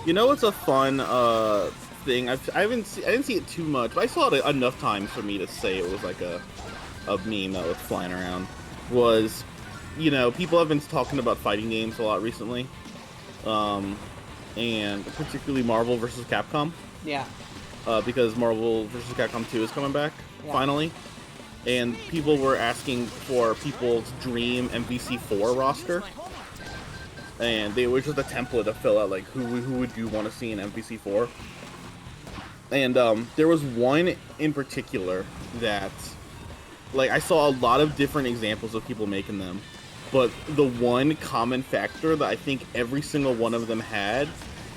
You know, it's a fun thing. I didn't see it too much, but I saw it enough times for me to say it was like a meme that was flying around. Was, you know, people have been talking about fighting games a lot recently, and particularly Marvel versus Capcom. Yeah. Because Marvel vs. Capcom 2 is coming back, Yeah. finally. And people were asking for people's dream MVC4 roster. And it was just a template to fill out, like, who would you want to see in MVC4? And there was one in particular that, like, I saw a lot of different examples of people making them. But the one common factor that I think every single one of them had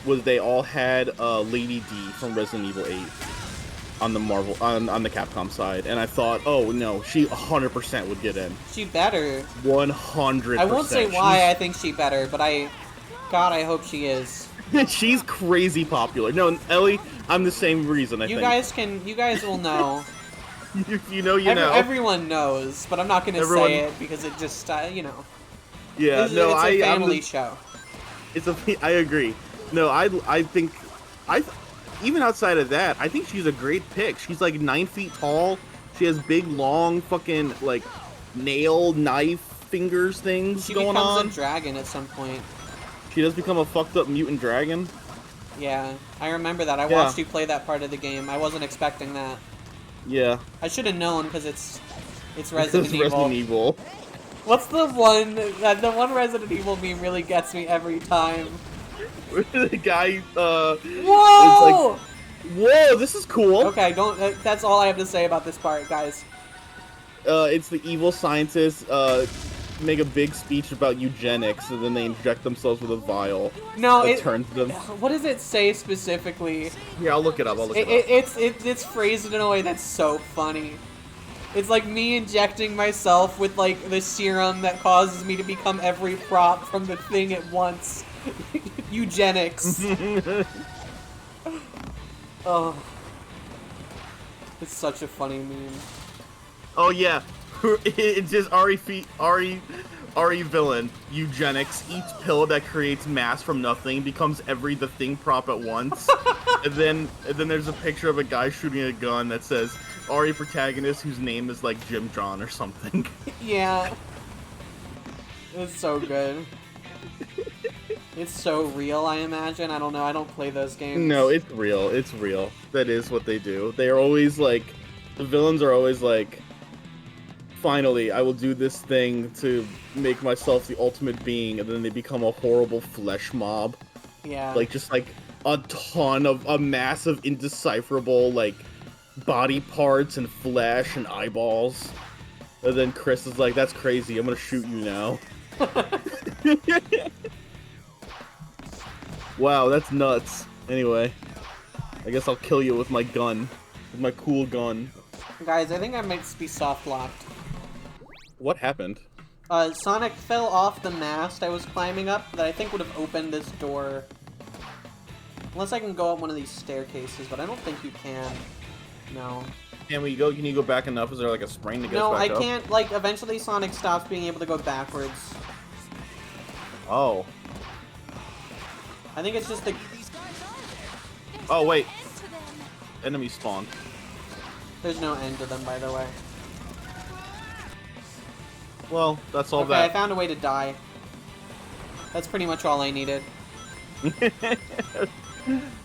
was they all had Lady D from Resident Evil 8 on the on the Capcom side, and I thought, oh no, she 100% would get in. She better. 100%. I won't say why I think she better, but God, I hope she is. She's crazy popular. No, Ellie, I'm the same reason. I think You guys will know. you know, know. Everyone knows, but I'm not gonna say it because it just, you know. Yeah, it's a family show. I agree. No, I think, even outside of that, I think she's a great pick. She's like 9 feet tall. She has big, long, fucking like nail, knife, fingers things going on. She becomes a dragon at some point. She does become a fucked up mutant dragon. Yeah, I remember that. I watched you play that part of the game. I wasn't expecting that. Yeah. I should have known because it's Resident Evil. Resident Evil. What's the one Resident Evil meme really gets me every time? The guy, Whoa! It's like, whoa, this is cool. Okay, that's all I have to say about this part, guys. It's the evil scientists, make a big speech about eugenics, and then they inject themselves with a vial. No, it turns them. What does it say specifically? Yeah, I'll look it up. It's phrased in a way that's so funny. It's like me injecting myself with like the serum that causes me to become every prop from the thing at once. Eugenics. Oh, it's such a funny meme. Oh yeah, it's just Ari villain. Eugenics eats pill that creates mass from nothing, becomes the thing prop at once, and then there's a picture of a guy shooting a gun that says Ari protagonist whose name is like Jim John or something. Yeah, it's so good. It's so real, I imagine. I don't know. I don't play those games. No, it's real. It's real. That is what they do. They are always like, the villains are always like, finally, I will do this thing to make myself the ultimate being, and then they become a horrible flesh mob. Yeah. Like, just like a ton of, a massive, indecipherable, like, body parts and flesh and eyeballs. And then Chris is like, that's crazy, I'm gonna shoot you now. Wow, that's nuts. Anyway, I guess I'll kill you with my gun. With my cool gun. Guys, I think I might be soft-locked. What happened? Sonic fell off the mast I was climbing up that I think would have opened this door. Unless I can go up one of these staircases, but I don't think you can. No. Can you go back enough? Is there like a spring to get us back up? No, I can't. Like, eventually Sonic stops being able to go backwards. Oh. I think it's just the... Oh, wait. Enemy spawned. There's no end to them, by the way. Well, that's all okay, that. I found a way to die. That's pretty much all I needed.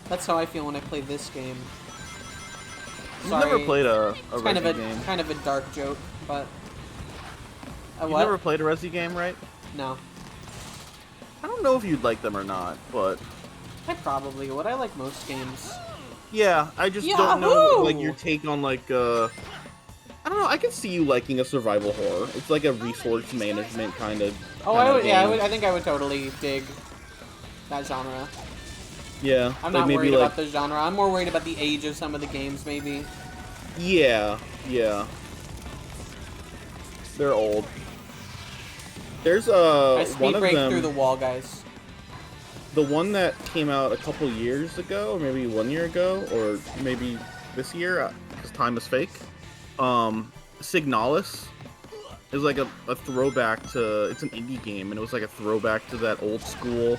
That's how I feel when I play this game. You've never played a Resi game. Kind of a dark joke, but... You've never played a Resi game, right? No. I don't know if you'd like them or not, but... I probably would. I like most games. Yeah, I just don't know, like, your take on, like, I don't know, I can see you liking a survival horror. It's like a resource management kind of... Oh, I think I would totally dig that genre. Yeah. I'm not worried about the genre. I'm more worried about the age of some of the games, maybe. Yeah, yeah. They're old. There's I speed break through the wall, guys. The one that came out a couple years ago, or maybe 1 year ago, or maybe this year, because time is fake. Signalis is like a throwback to, it's an indie game, and it was like a throwback to that old school,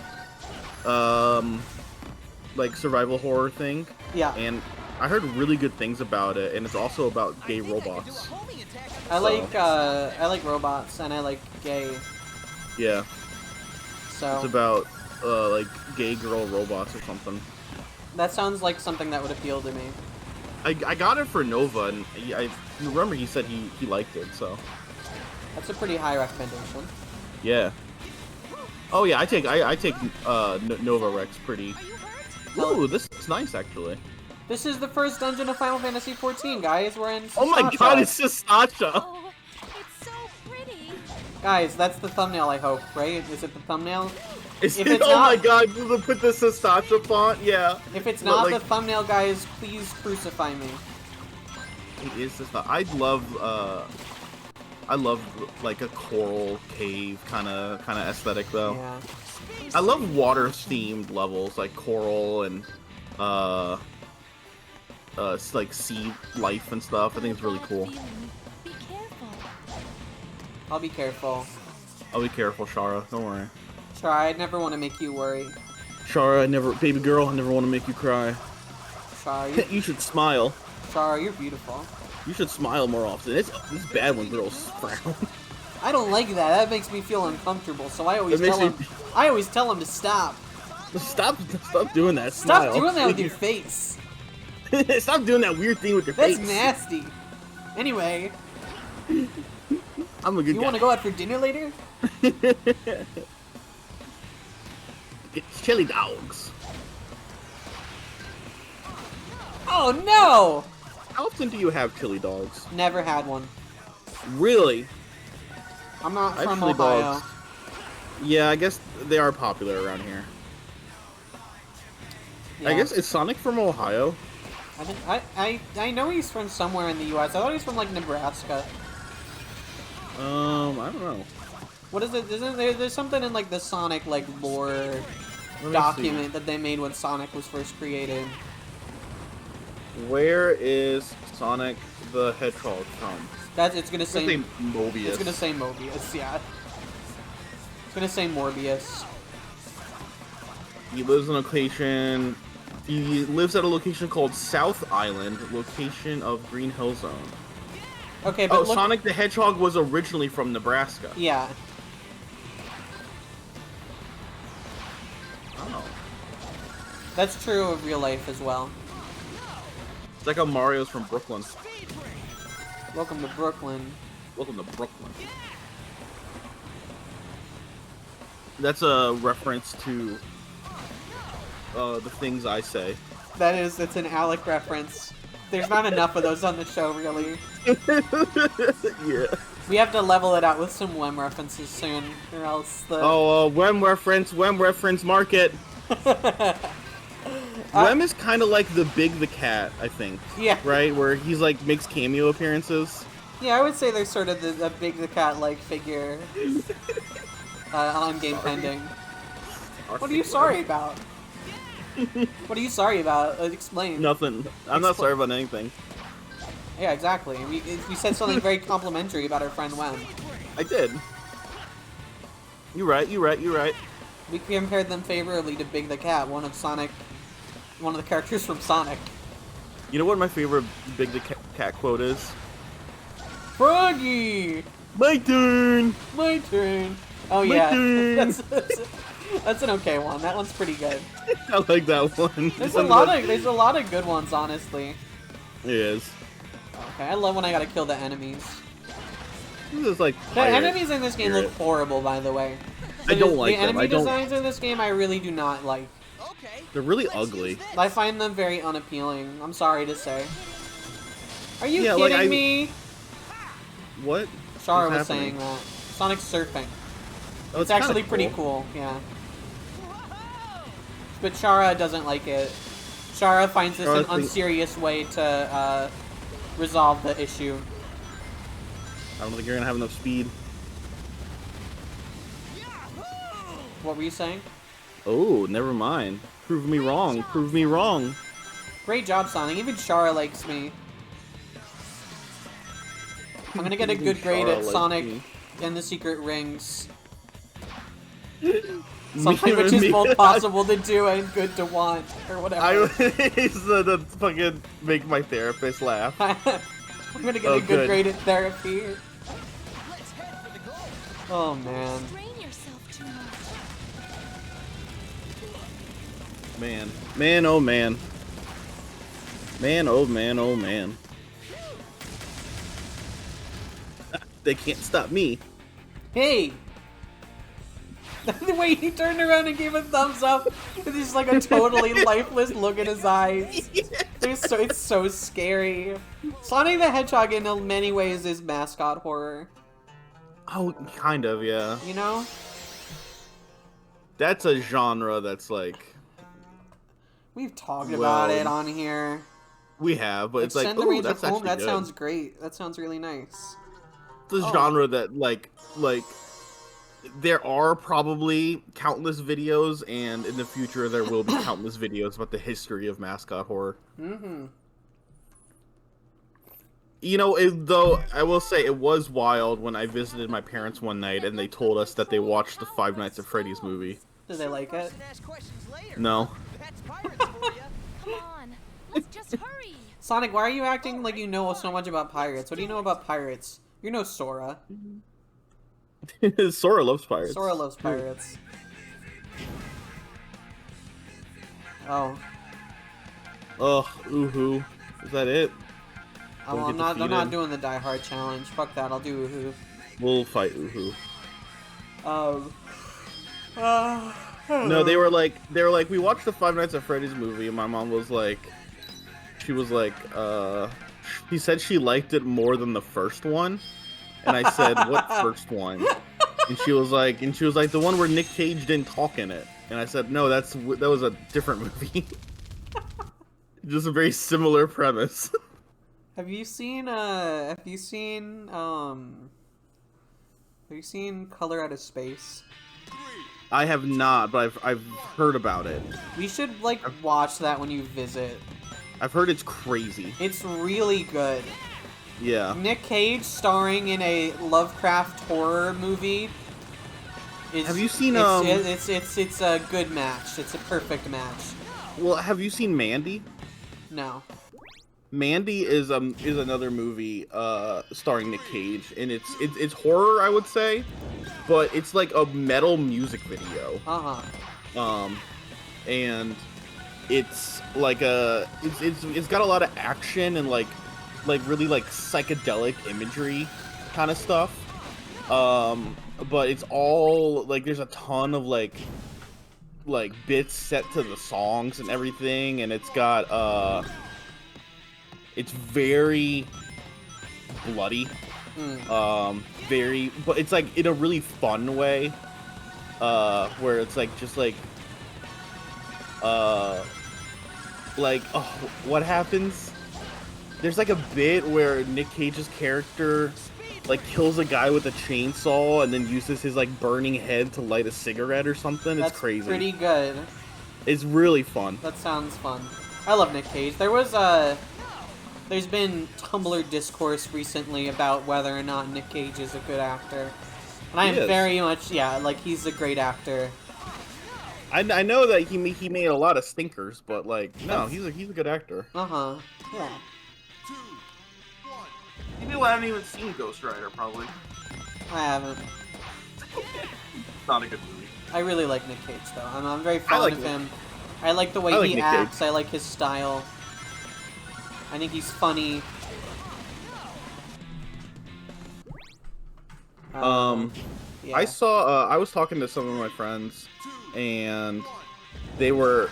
like survival horror thing. Yeah. And I heard really good things about it, and it's also about gay robots. I like robots and I like gay. Yeah. So It's about like gay girl robots or something. that sounds like something that would appeal to me. I got it for Nova, and I remember he said he liked it, so. That's a pretty high recommendation. Yeah. Oh yeah, I take Nova Rex pretty. Ooh, this is nice actually. This is the first dungeon of Final Fantasy XIV, guys. We're in. Oh my god, it's just Sasha. Oh, it's so pretty. Guys, that's the thumbnail, I hope, right? Is it the thumbnail? If it's oh not- my god, you put this Sasha font, yeah. If it's But, not like, the thumbnail, guys, please crucify me. it is just I love like a coral cave kind of aesthetic though. Yeah. I love water themed levels like coral and like sea life and stuff. I think it's really cool. Be careful. I'll be careful. I'll be careful, Shara. Don't worry. Try. I'd never want to make you worry. Shara, baby girl, I never want to make you cry. Shara, You should smile. you're beautiful. You should smile more often. It's bad when girls frown. I don't like that. That makes me feel uncomfortable. So I always It makes tell me- him. I always tell him to stop. Stop doing that. Stop Smile. doing that with your face. Stop doing that weird thing with your That's face. nasty. Anyway, I'm a good you guy. want to go out for dinner later? Get chili dogs. Oh no! How often do you have chili dogs? Never had one. Really? I'm not I have from chili Ohio. dogs. Yeah, I guess they are popular around here. Yeah. I guess is Sonic from Ohio? I know he's from somewhere in the U.S. I thought he's from like Nebraska. I don't know. What is it? Isn't there's something in like the Sonic like lore Let me document that they made when Sonic was first created? see. Where is Sonic the Hedgehog from? It's gonna say Mobius. It's gonna say Mobius. Yeah. It's gonna say Morbius. He lives in a location. He lives at a location called South Island, location of Green Hill Zone. Okay, but Oh, look. Sonic the Hedgehog was originally from Nebraska. Yeah. Oh. That's true of real life as well. It's like how Mario's from Brooklyn. Welcome to Brooklyn. Welcome to Brooklyn. That's a reference to the things I say. It's an Alec reference. There's not enough of those on the show, really. Yeah. We have to level it out with some WEM references soon, or else the... Oh, WEM reference market. WEM is kind of like the Big the Cat, I think. Yeah. Right? Where he's like makes cameo appearances. Yeah, I would say there's sort of the Big the Cat-like figure on Game Pending. What are you sorry about? What are you sorry about? Explain. Nothing. I'm not sorry about anything. Yeah, exactly. We said something very complimentary about our friend WEM. I did. You're right. We compared them favorably to Big the Cat, one of the characters from Sonic. You know what my favorite Big the Cat quote is? Froggy! My turn! My turn! Oh My yeah, turn. that's an okay one. That one's pretty good. I like that one. There's a lot of good ones, honestly. It is. Okay, I love when I gotta kill the enemies. This is like The pirate enemies in this game look spirit. horrible, by the way. I don't like the them. enemy designs in this game I really do not like. They're really ugly. I find them very unappealing. I'm sorry to say. Are you Yeah, kidding like, me? What? Shara What's was saying happening? that. Sonic's surfing. Oh, It's kinda actually pretty cool, yeah. But Shara doesn't like it. Shara finds this an unserious way to resolve the issue. I don't think you're gonna have enough speed. What were you saying? Oh, never mind. Prove me wrong. Prove me wrong. Great job, Sonic. Even Shara likes me. I'm gonna get a good grade Shara at likes Sonic me. and the Secret Rings. Something which is both possible to do and good to want, or whatever. I used to fucking make my therapist laugh. I'm gonna get a good grade at therapy. Oh man. Strain yourself too much. Man, oh man. Man, oh man, oh man. They can't stop me. Hey! The way he turned around and gave a thumbs up, with just like a totally lifeless look in his eyes. It's so scary. Sonic the Hedgehog in many ways is mascot horror. Oh, kind of, yeah. You know? That's a genre that's like... We've talked about it on here. We have, but it's like, Extend the ooh, range that's of home. actually That good. sounds great. That sounds really nice. It's a genre that, like, there are probably countless videos, and in the future there will be countless videos about the history of mascot horror. Mm-hmm. You know, though, I will say it was wild when I visited my parents one night and they told us that they watched the Five Nights at Freddy's movie. Did they like it? No. Come on, let's just hurry. Sonic, why are you acting like you know so much about pirates? What do you know about pirates? You know Sora. Sora loves pirates. Sora loves pirates. Oh. Ugh, ooh-hoo. Is that it? Oh, well, I'm not doing the Die Hard challenge. Fuck that, I'll do Woohoo. We'll fight ooh-hoo. No, they were like, we watched the Five Nights at Freddy's movie, and my mom was like, she said she liked it more than the first one, and I said, what first one? And she was like, the one where Nick Cage didn't talk in it, and I said, no, that was a different movie. Just a very similar premise. Have you seen Color Out of Space? I have not, but I've heard about it. We should watch that when you visit. I've heard it's crazy. It's really good. Yeah. Nick Cage starring in a Lovecraft horror movie. Have you seen It's a good match. It's a perfect match. Well, have you seen Mandy? No. Mandy is another movie starring Nick Cage, and it's horror, I would say, but it's like a metal music video. And it's like it's got a lot of action and like really like psychedelic imagery kind of stuff. But it's all like there's a ton of like bits set to the songs and everything, and it's got it's very bloody, but it's like in a really fun way, where it's like just like what happens? There's like a bit where Nick Cage's character like kills a guy with a chainsaw and then uses his like burning head to light a cigarette or something. It's crazy. That's pretty good. It's really fun. That sounds fun. I love Nick Cage. There's been Tumblr discourse recently about whether or not Nick Cage is a good actor. And I am very much, he's a great actor. I know that he made a lot of stinkers, but no, he's a good actor. Yeah. You know, I haven't even seen Ghost Rider, probably. I haven't. Not a good movie. I really like Nick Cage, though. I'm very fond of him. I like the way he acts. I like his style. I think he's funny. Yeah. I saw. I was talking to some of my friends, and they were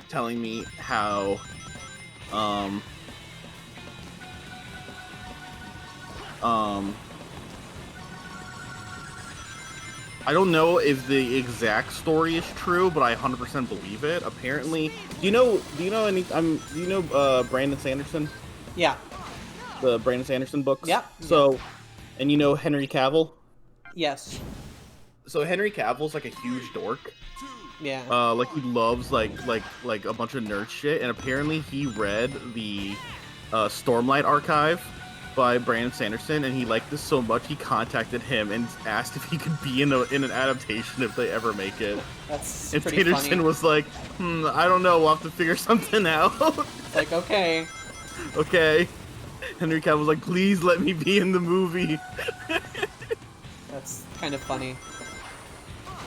telling me how I don't know if the exact story is true, but I 100% believe it. Apparently, do you know Brandon Sanderson? Yeah. The Brandon Sanderson books? Yeah. So, and you know Henry Cavill? Yes. So Henry Cavill's like a huge dork. Yeah. He loves like a bunch of nerd shit, and apparently he read the Stormlight archive by Brandon Sanderson, and he liked this so much he contacted him and asked if he could be in an adaptation if they ever make it. That's And pretty Sanderson funny. was like, I don't know, we'll have to figure something out. It's like, okay. Okay. Henry Cavill was like, please let me be in the movie. That's kind of funny.